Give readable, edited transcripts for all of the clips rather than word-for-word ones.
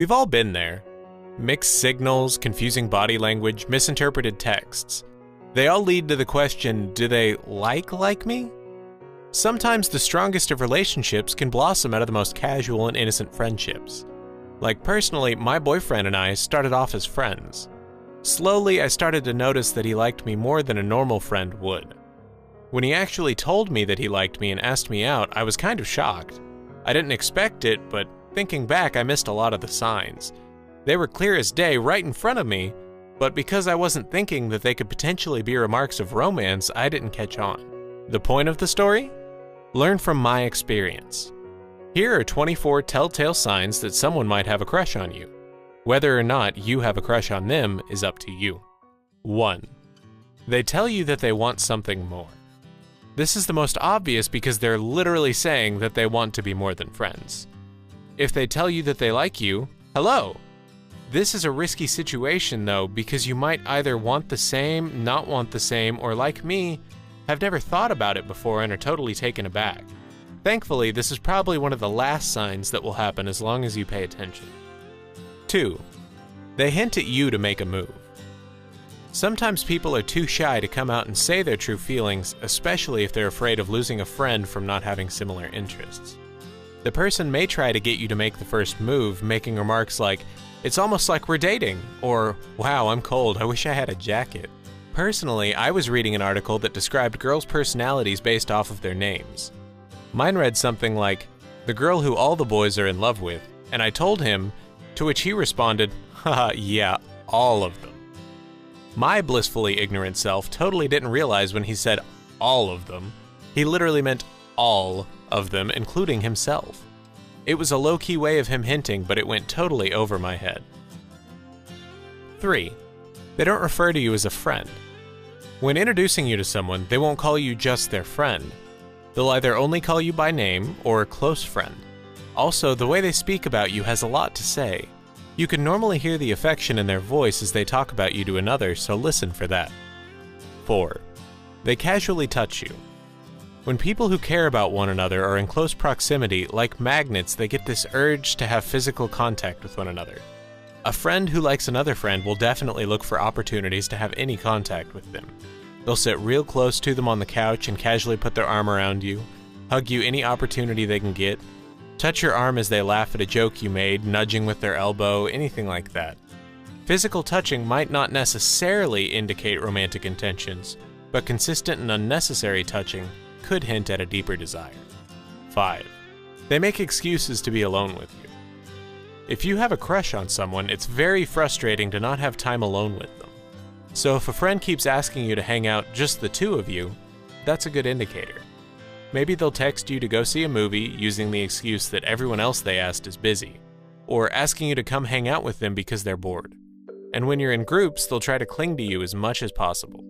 We've all been there. Mixed signals, confusing body language, misinterpreted texts. They all lead to the question, do they like me? Sometimes the strongest of relationships can blossom out of the most casual and innocent friendships. Like personally, my boyfriend and I started off as friends. Slowly, I started to notice that he liked me more than a normal friend would. When he actually told me that he liked me and asked me out, I was kind of shocked. I didn't expect it, but thinking back, I missed a lot of the signs. They were clear as day right in front of me, but because I wasn't thinking that they could potentially be remarks of romance, I didn't catch on. The point of the story? Learn from my experience. Here are 24 telltale signs that someone might have a crush on you. Whether or not you have a crush on them is up to you. 1. They tell you that they want something more. This is the most obvious because they're literally saying that they want to be more than friends. If they tell you that they like you, hello! This is a risky situation though, because you might either want the same, not want the same, or like me, have never thought about it before and are totally taken aback. Thankfully, this is probably one of the last signs that will happen as long as you pay attention. 2. They hint at you to make a move. Sometimes people are too shy to come out and say their true feelings, especially if they're afraid of losing a friend from not having similar interests. The person may try to get you to make the first move, making remarks like, "It's almost like we're dating," or "Wow, I'm cold, I wish I had a jacket." Personally, I was reading an article that described girls' personalities based off of their names. Mine read something like, "The girl who all the boys are in love with," and I told him, to which he responded, "Haha, yeah, all of them." My blissfully ignorant self totally didn't realize when he said all of them, he literally meant all of them, including himself. It was a low-key way of him hinting, but it went totally over my head. 3. They don't refer to you as a friend. When introducing you to someone, they won't call you just their friend. They'll either only call you by name or close friend. Also, the way they speak about you has a lot to say. You can normally hear the affection in their voice as they talk about you to another, so listen for that. 4. They casually touch you. When people who care about one another are in close proximity, like magnets, they get this urge to have physical contact with one another. A friend who likes another friend will definitely look for opportunities to have any contact with them. They'll sit real close to them on the couch and casually put their arm around you, hug you any opportunity they can get, touch your arm as they laugh at a joke you made, nudging with their elbow, anything like that. Physical touching might not necessarily indicate romantic intentions, but consistent and unnecessary touching could hint at a deeper desire. 5. They make excuses to be alone with you. If you have a crush on someone, it's very frustrating to not have time alone with them. So if a friend keeps asking you to hang out just the two of you, that's a good indicator. Maybe they'll text you to go see a movie using the excuse that everyone else they asked is busy, or asking you to come hang out with them because they're bored. And when you're in groups, they'll try to cling to you as much as possible.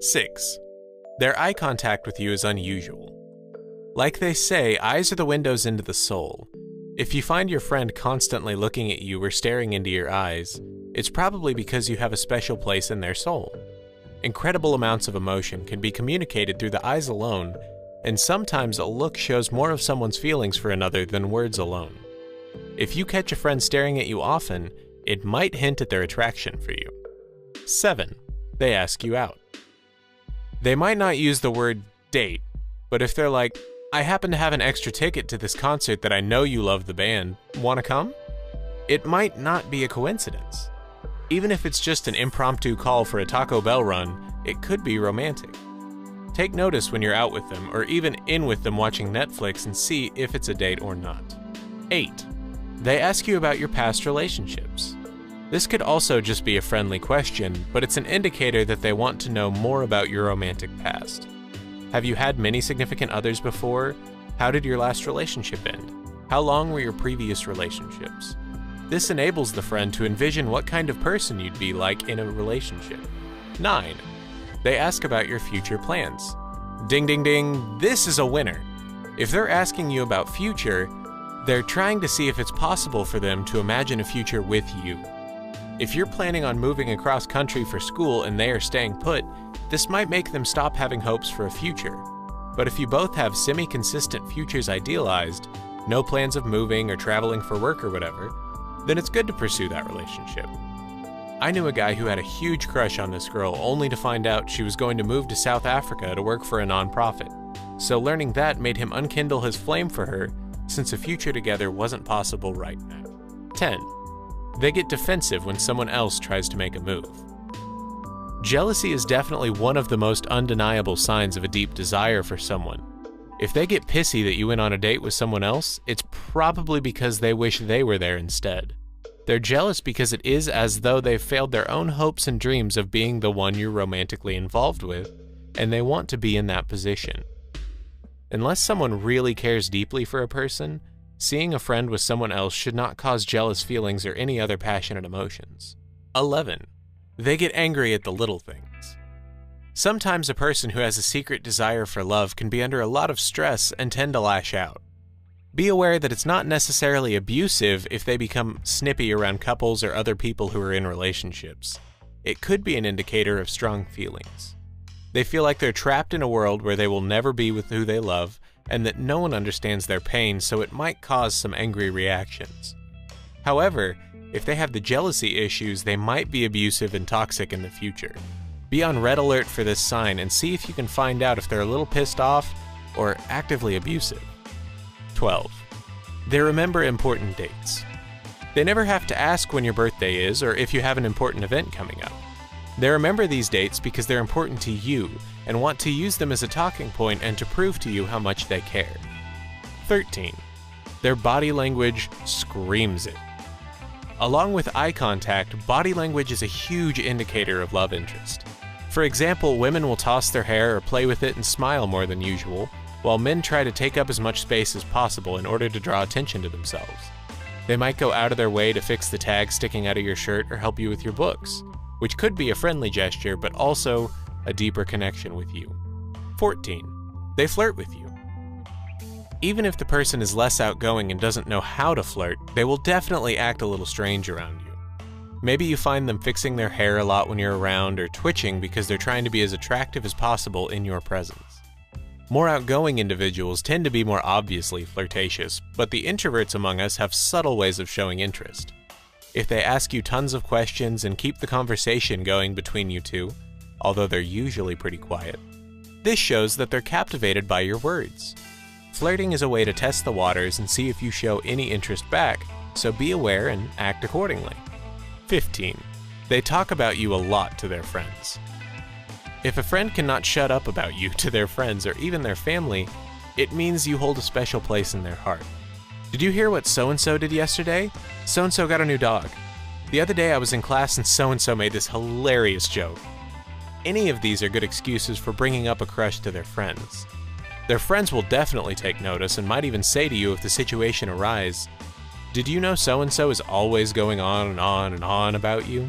6. Their eye contact with you is unusual. Like they say, eyes are the windows into the soul. If you find your friend constantly looking at you or staring into your eyes, it's probably because you have a special place in their soul. Incredible amounts of emotion can be communicated through the eyes alone, and sometimes a look shows more of someone's feelings for another than words alone. If you catch a friend staring at you often, it might hint at their attraction for you. 7. They ask you out. They might not use the word date, but if they're like, "I happen to have an extra ticket to this concert that I know you love the band, wanna come?" It might not be a coincidence. Even if it's just an impromptu call for a Taco Bell run, it could be romantic. Take notice when you're out with them, or even in with them watching Netflix, and see if it's a date or not. 8. They ask you about your past relationships. This could also just be a friendly question, but it's an indicator that they want to know more about your romantic past. Have you had many significant others before? How did your last relationship end? How long were your previous relationships? This enables the friend to envision what kind of person you'd be like in a relationship. 9. They ask about your future plans. Ding ding ding, this is a winner. If they're asking you about future, they're trying to see if it's possible for them to imagine a future with you. If you're planning on moving across country for school and they are staying put, this might make them stop having hopes for a future. But if you both have semi-consistent futures idealized, no plans of moving or traveling for work or whatever, then it's good to pursue that relationship. I knew a guy who had a huge crush on this girl only to find out she was going to move to South Africa to work for a nonprofit. So learning that made him unkindle his flame for her, since a future together wasn't possible right now. 10. They get defensive when someone else tries to make a move. Jealousy is definitely one of the most undeniable signs of a deep desire for someone. If they get pissy that you went on a date with someone else, it's probably because they wish they were there instead. They're jealous because it is as though they've failed their own hopes and dreams of being the one you're romantically involved with, and they want to be in that position. Unless someone really cares deeply for a person, seeing a friend with someone else should not cause jealous feelings or any other passionate emotions. 11. They get angry at the little things. Sometimes a person who has a secret desire for love can be under a lot of stress and tend to lash out. Be aware that it's not necessarily abusive if they become snippy around couples or other people who are in relationships. It could be an indicator of strong feelings. They feel like they're trapped in a world where they will never be with who they love, and that no one understands their pain, so it might cause some angry reactions. However, if they have the jealousy issues, they might be abusive and toxic in the future. Be on red alert for this sign and see if you can find out if they're a little pissed off or actively abusive. 12. They remember important dates. They never have to ask when your birthday is or if you have an important event coming up. They remember these dates because they're important to you and want to use them as a talking point and to prove to you how much they care. 13. Their body language screams it. Along with eye contact, body language is a huge indicator of love interest. For example, women will toss their hair or play with it and smile more than usual, while men try to take up as much space as possible in order to draw attention to themselves. They might go out of their way to fix the tag sticking out of your shirt or help you with your books, which could be a friendly gesture, but also a deeper connection with you. 14. They flirt with you. Even if the person is less outgoing and doesn't know how to flirt, they will definitely act a little strange around you. Maybe you find them fixing their hair a lot when you're around or twitching because they're trying to be as attractive as possible in your presence. More outgoing individuals tend to be more obviously flirtatious, but the introverts among us have subtle ways of showing interest. If they ask you tons of questions and keep the conversation going between you two, although they're usually pretty quiet, this shows that they're captivated by your words. Flirting is a way to test the waters and see if you show any interest back, so be aware and act accordingly. 15. They talk about you a lot to their friends. If a friend cannot shut up about you to their friends or even their family, it means you hold a special place in their heart. Did you hear what so-and-so did yesterday? So-and-so got a new dog. The other day I was in class and so-and-so made this hilarious joke. Any of these are good excuses for bringing up a crush to their friends. Their friends will definitely take notice and might even say to you if the situation arises, "Did you know so-and-so is always going on and on and on about you?"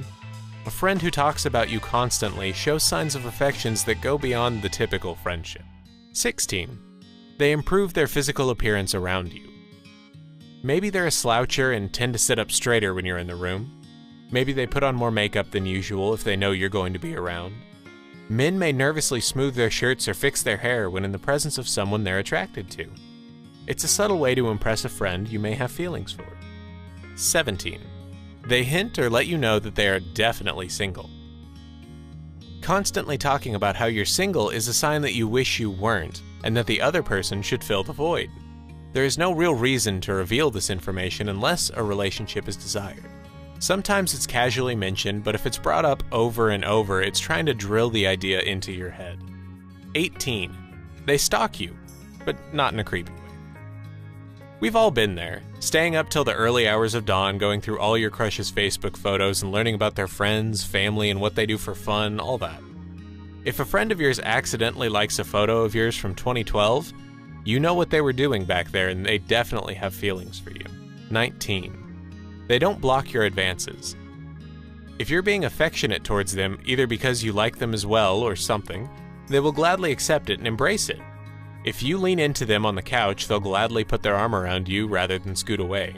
A friend who talks about you constantly shows signs of affections that go beyond the typical friendship. 16. They improve their physical appearance around you. Maybe they're a sloucher and tend to sit up straighter when you're in the room. Maybe they put on more makeup than usual if they know you're going to be around. Men may nervously smooth their shirts or fix their hair when in the presence of someone they're attracted to. It's a subtle way to impress a friend you may have feelings for. 17. They hint or let you know that they are definitely single. Constantly talking about how you're single is a sign that you wish you weren't, and that the other person should fill the void. There is no real reason to reveal this information unless a relationship is desired. Sometimes it's casually mentioned, but if it's brought up over and over, it's trying to drill the idea into your head. 18. They stalk you, but not in a creepy way. We've all been there, staying up till the early hours of dawn, going through all your crush's Facebook photos and learning about their friends, family, and what they do for fun, all that. If a friend of yours accidentally likes a photo of yours from 2012, you know what they were doing back there and they definitely have feelings for you. 19. They don't block your advances. If you're being affectionate towards them, either because you like them as well or something, they will gladly accept it and embrace it. If you lean into them on the couch, they'll gladly put their arm around you rather than scoot away.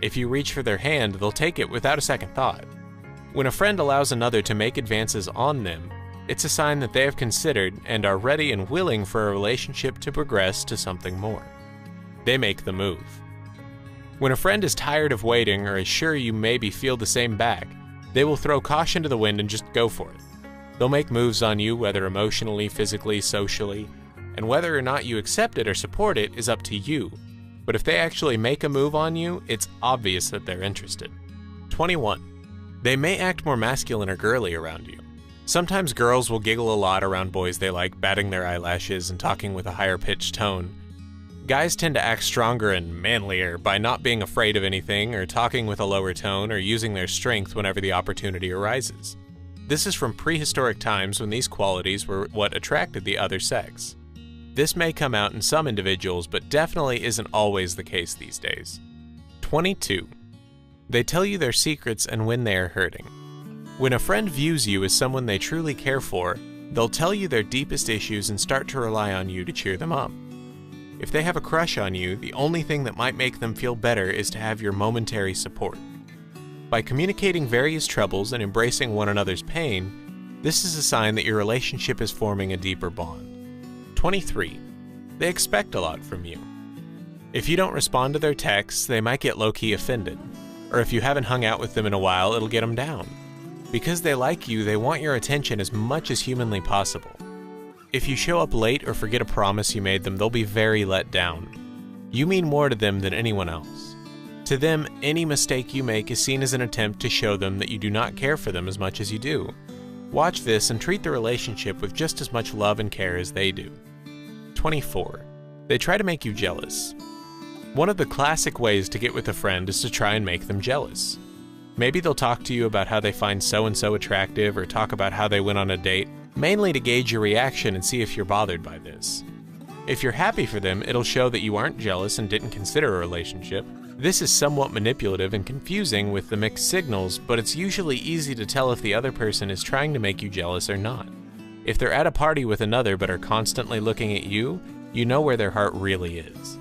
If you reach for their hand, they'll take it without a second thought. When a friend allows another to make advances on them, it's a sign that they have considered and are ready and willing for a relationship to progress to something more. They make the move. When a friend is tired of waiting or is sure you maybe feel the same back, they will throw caution to the wind and just go for it. They'll make moves on you, whether emotionally, physically, socially, and whether or not you accept it or support it is up to you. But if they actually make a move on you, it's obvious that they're interested. 21. They may act more masculine or girly around you. Sometimes girls will giggle a lot around boys they like, batting their eyelashes and talking with a higher pitched tone. Guys tend to act stronger and manlier by not being afraid of anything or talking with a lower tone or using their strength whenever the opportunity arises. This is from prehistoric times when these qualities were what attracted the other sex. This may come out in some individuals, but definitely isn't always the case these days. 22. They tell you their secrets and when they are hurting. When a friend views you as someone they truly care for, they'll tell you their deepest issues and start to rely on you to cheer them up. If they have a crush on you, the only thing that might make them feel better is to have your momentary support. By communicating various troubles and embracing one another's pain, this is a sign that your relationship is forming a deeper bond. 23. They expect a lot from you. If you don't respond to their texts, they might get low-key offended. Or if you haven't hung out with them in a while, it'll get them down. Because they like you, they want your attention as much as humanly possible. If you show up late or forget a promise you made them, they'll be very let down. You mean more to them than anyone else. To them, any mistake you make is seen as an attempt to show them that you do not care for them as much as you do. Watch this and treat the relationship with just as much love and care as they do. 24. They try to make you jealous. One of the classic ways to get with a friend is to try and make them jealous. Maybe they'll talk to you about how they find so-and-so attractive or talk about how they went on a date, mainly to gauge your reaction and see if you're bothered by this. If you're happy for them, it'll show that you aren't jealous and didn't consider a relationship. This is somewhat manipulative and confusing with the mixed signals, but it's usually easy to tell if the other person is trying to make you jealous or not. If they're at a party with another but are constantly looking at you, you know where their heart really is.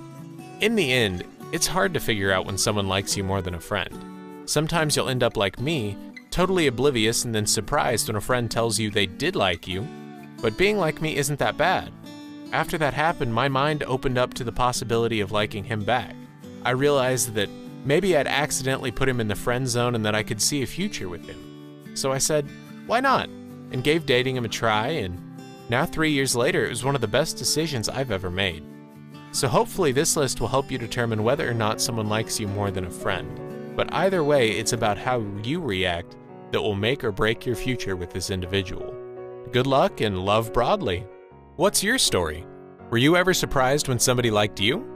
In the end, it's hard to figure out when someone likes you more than a friend. Sometimes you'll end up like me, totally oblivious and then surprised when a friend tells you they did like you, but being like me isn't that bad. After that happened, my mind opened up to the possibility of liking him back. I realized that maybe I'd accidentally put him in the friend zone and that I could see a future with him. So I said, why not? And gave dating him a try, and now 3 years later, it was one of the best decisions I've ever made. So hopefully this list will help you determine whether or not someone likes you more than a friend. But either way, it's about how you react that will make or break your future with this individual. Good luck and love broadly. What's your story? Were you ever surprised when somebody liked you?